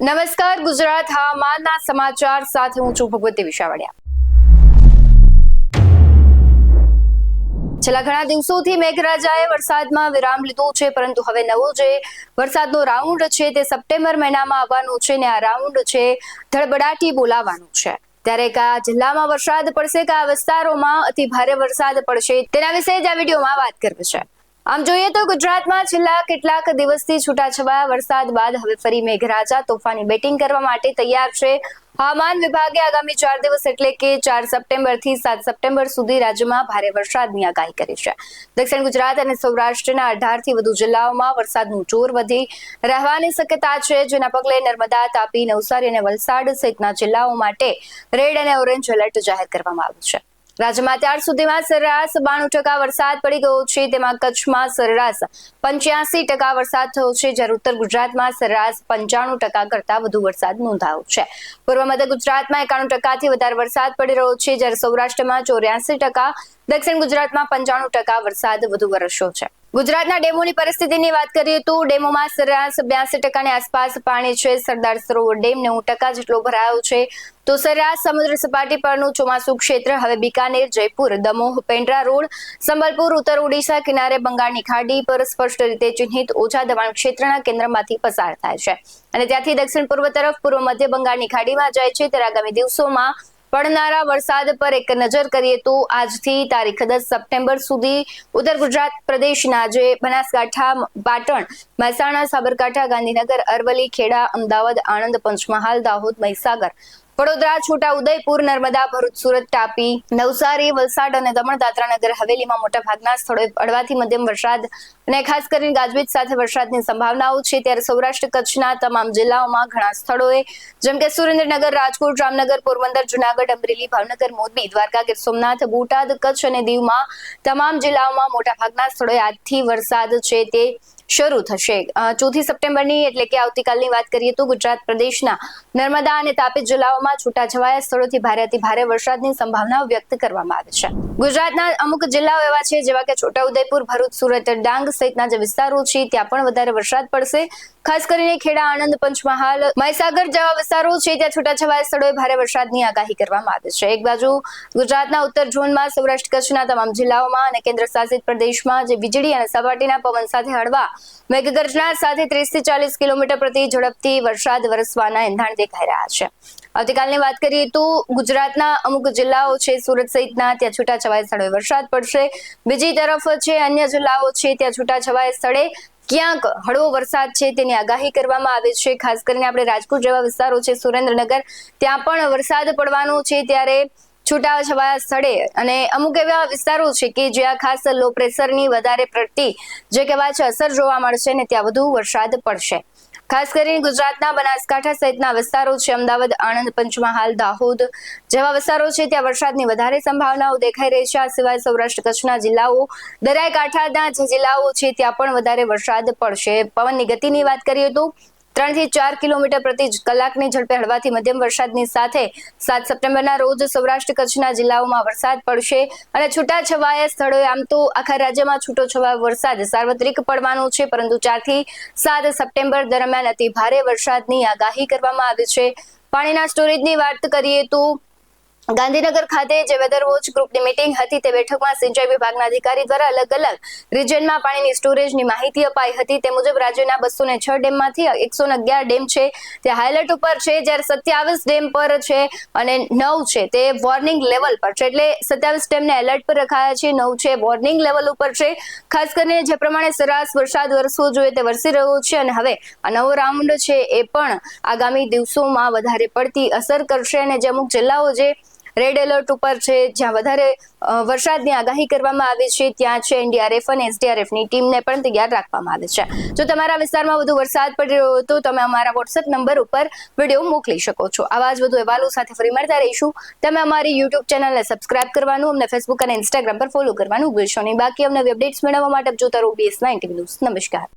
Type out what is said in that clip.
નમસ્કાર, ગુજરાત હવામાનના સમાચાર સાથે હું છું ભગવતી વિશાવડિયા। છેલ્લા ઘણા દિવસોથી મેઘરાજાએ વરસાદમાં વિરામ લીધો છે, પરંતુ હવે નવો જે વરસાદનો રાઉન્ડ છે તે સપ્ટેમ્બર મહિનામાં આવવાનો છે ને આ રાઉન્ડ છે ધડબડાટી બોલાવવાનું છે। ત્યારે કયા જિલ્લામાં વરસાદ પડશે, કયા વિસ્તારોમાં અતિ ભારે વરસાદ પડશે તેના વિશે જ આ વિડીયોમાં વાત કરવી છે। આમ જોઈએ તો ગુજરાતમાં છેલ્લા કેટલાક દિવસથી છૂટાછવાયા વરસાદ બાદ હવે ફરી મેઘરાજા તોફાની બેટિંગ કરવા માટે તૈયાર છે। હવામાન વિભાગે આગામી 4 દિવસ એટલે કે 4 સપ્ટેમ્બરથી 7 સપ્ટેમ્બર સુધી રાજ્યમાં ભારે વરસાદની આગાહી કરી છે। દક્ષિણ ગુજરાત અને સૌરાષ્ટ્રના 18થી વધુ જિલ્લાઓમાં વરસાદનું જોર વધી રહેવાની શક્યતા છે, જેના પગલે નર્મદા, તાપી, નવસારી અને વલસાડ સહિતના જિલ્લાઓ માટે રેડ અને ઓરેન્જ એલર્ટ જાહેર કરવામાં આવ્યું છે। રાજ્યમાં અત્યાર સુધીમાં સરેરાશ 92% વરસાદ પડી ગયો છે, તેમાં કચ્છમાં સરેરાશ 85% વરસાદ થયો છે, જ્યારે ઉત્તર ગુજરાતમાં સરેરાશ 95% કરતા વધુ વરસાદ નોંધાયો છે। પૂર્વ મધ્ય ગુજરાતમાં 91%થી વધારે વરસાદ પડી રહ્યો છે, જ્યારે સૌરાષ્ટ્રમાં 84%, દક્ષિણ ગુજરાતમાં 95% વરસાદ વધુ વરસ્યો છે। ગુજરાતના ડેમોની પરિસ્થિતિની વાત કરીએ તો ડેમોમાં સરેરાશ 82% આસપાસ પાણી છે। સરદાર સરોવર ડેમ 90% જેટલો ભરાયો છે, તો સરેરાશ સમુદ્ર સપાટી પરનું ચોમાસુ ક્ષેત્ર હવે બિકાનેર, જયપુર, દમોહ, પેન્ડ્રા રોડ, સંબલપુર, ઉત્તર ઓડિશા કિનારે બંગાળની ખાડી પર સ્પષ્ટ રીતે ચિહ્નિત ઓછા દબાણ ક્ષેત્રના કેન્દ્રમાંથી પસાર થાય છે અને ત્યાંથી દક્ષિણ પૂર્વ તરફ પૂર્વ મધ્ય બંગાળની ખાડીમાં જાય છે। ત્યારે આગામી દિવસોમાં પડનારા વરસાદ પર એક નજર કરીએ તો આજથી તારીખ 10 સપ્ટેમ્બર સુધી ઉત્તર ગુજરાત પ્રદેશના જે બનાસકાંઠા, પાટણ, મહેસાણા, સાબરકાંઠા, ગાંધીનગર, અરવલ્લી, ખેડા, અમદાવાદ, આણંદ, પંચમહાલ, દાહોદ, મહીસાગર, વડોદરા, છોટા ઉદેપુર, નર્મદા, ભરૂચ, સુરત, તાપી, નવસારી, વલસાડ અને દમણ, દાદરા નગર હવેલીમાં મોટાભાગના સ્થળોએ હળવાથી મધ્યમ વરસાદ અને ખાસ કરીને ગાજવીજ સાથે વરસાદની સંભાવનાઓ છે। ત્યારે સૌરાષ્ટ્ર કચ્છના તમામ જિલ્લાઓમાં ઘણા સ્થળોએ જેમ કે સુરેન્દ્રનગર, રાજકોટ, જામનગર, પોરબંદર, જુનાગઢ, અમરેલી, ભાવનગર, મોરબી, દ્વારકા, ગીર સોમનાથ, બોટાદ, કચ્છ અને દીવમાં તમામ જિલ્લાઓમાં મોટાભાગના સ્થળોએ આજથી વરસાદ છે તે શરૂ થશે। 4 સપ્ટેમ્બરની એટલે કે આવતીકાલની વાત કરીએ તો ગુજરાત પ્રદેશના નર્મદા અને તાપી જિલ્લાઓમાં છૂટાછવાયા સ્થળોથી ભારે અતિ ભારે વરસાદની સંભાવનાઓ વ્યક્ત કરવામાં આવી છે। ગુજરાતના અમુક જિલ્લાઓ એવા છે જેવા કે છોટાઉદેપુર, ભરૂચ, સુરત, ડાંગ સહિતના જે વિસ્તારો છે ત્યાં પણ વધારે વરસાદ પડશે। ખાસ કરીને ખેડા, આણંદ, પંચમહાલ, મહીસાગર જેવા વિસ્તારો છે ત્યાં છૂટાછવાયા સ્થળોએ ભારે વરસાદની આગાહી કરવામાં આવી છે। એક બાજુ ગુજરાતના ઉત્તર ઝોનમાં સૌરાષ્ટ્ર કચ્છના તમામ જિલ્લાઓમાં અને કેન્દ્ર શાસિત પ્રદેશમાં જે વીજળી અને સપાટીના પવન સાથે હળવા મેઘગર્જના સાથે 30 થી 40 કિલોમીટર પ્રતિ ઝડપથી વરસાદ વરસવાના એંધાણ દેખાઈ રહ્યા છે। આવતીકાલની વાત કરીએ તો ગુજરાતના અમુક જિલ્લાઓ છે સુરત સહિતના ત્યાં છૂટાછવાયા સ્થળોએ વરસાદ પડશે। બીજી તરફ છે અન્ય જિલ્લાઓ છે ત્યાં છૂટાછવાયા સ્થળે ક્યાંક હળવો વરસાદ છે તેની આગાહી કરવામાં આવી છે। ખાસ કરીને આપણે રાજકોટ જેવા વિસ્તારો છે, સુરેન્દ્રનગર, ત્યાં પણ વરસાદ પડવાનો છે। ત્યારે છૂટાછવાયા સ્થળે અને અમુક એવા વિસ્તારો છે કે જ્યાં ખાસ લો પ્રેશરની વધારે પડતી જે કહેવાય છે અસર જોવા મળશે ને ત્યાં વધુ વરસાદ પડશે। ખાસ કરીને ગુજરાતના બનાસકાંઠા સહિતના વિસ્તારો છે, અમદાવાદ, આણંદ, પંચમહાલ, દાહોદ જેવા વિસ્તારો છે ત્યાં વરસાદની વધારે સંભાવનાઓ દેખાઈ રહી છે। આ સિવાય સૌરાષ્ટ્ર કચ્છના જિલ્લાઓ, દરિયાકાંઠાના જે જિલ્લાઓ છે ત્યાં પણ વધારે વરસાદ પડશે। પવનની ગતિની વાત કરીએ તો 3 થી 4 કિલોમીટર પ્રતિ કલાકની ઝડપે હળવાથી મધ્યમ વરસાદની સાથે 7 સપ્ટેમ્બરના રોજ સૌરાષ્ટ્ર કચ્છના જિલ્લાઓમાં વરસાદ પડશે અને છૂટાછવાયા સ્થળોએ આમ તો આખા રાજ્યમાં છૂટોછવાયો વરસાદ સાર્વત્રિક પડવાનો છે, પરંતુ 4 થી 7 સપ્ટેમ્બર દરમિયાન અતિ ભારે વરસાદની આગાહી કરવામાં આવી છે। પાણીના સ્ટોરેજની વાત કરીએ તો ગાંધીનગર ખાતે જે વેધર વોચ ગ્રુપની મીટિંગ હતી તે બેઠકમાં સિંચાઈ વિભાગના અધિકારી દ્વારા અલગ અલગ રિજનમાં પાણીની સ્ટોરેજની માહિતી અપાઈ હતી। તે મુજબ રાજ્યના 206 ડેમમાંથી 111 ડેમ છે તે હાઈલાઇટ ઉપર છે, જ્યારે 27 ડેમ પર છે અને 9 છે તે વોર્નિંગ લેવલ પર છે, એટલે 27 ડેમને એલર્ટ પર રખાયા છે, 9 છે વોર્નિંગ લેવલ ઉપર છે। ખાસ કરીને જે પ્રમાણે સરેરાશ વરસાદ વરસવો જોઈએ તે વરસી રહ્યો છે અને હવે આ નવો રાઉન્ડ છે એ પણ આગામી દિવસોમાં વધારે પડતી અસર કરશે અને જે અમુક જિલ્લાઓ જે રેડ એલર્ટ ઉપર છે, જ્યાં વધારે વરસાદની આગાહી કરવામાં આવી છે, ત્યાં છે એનડીઆરએફ અને એસડીઆરએફની ટીમને પણ તૈયાર રાખવામાં આવી છે। જો તમારા વિસ્તારમાં વધુ વરસાદ પડી રહ્યો હોય તો તમે અમારા વોટ્સએપ નંબર ઉપર વિડીયો મોકલી શકો છો। આવા જ વધુ અહેવાલો સાથે ફરી મળતા રહીશું। તમે અમારી યુટ્યુબ ચેનલને સબસ્ક્રાઇબ કરવાનું, અમને ફેસબુક અને ઇન્સ્ટાગ્રામ પર ફોલો કરવાનું ભૂલશો નહીં। બાકી અમને અપડેટ્સ મેળવવા માટે જોતા રહો BS9 TV ન્યૂઝ। નમસ્કાર।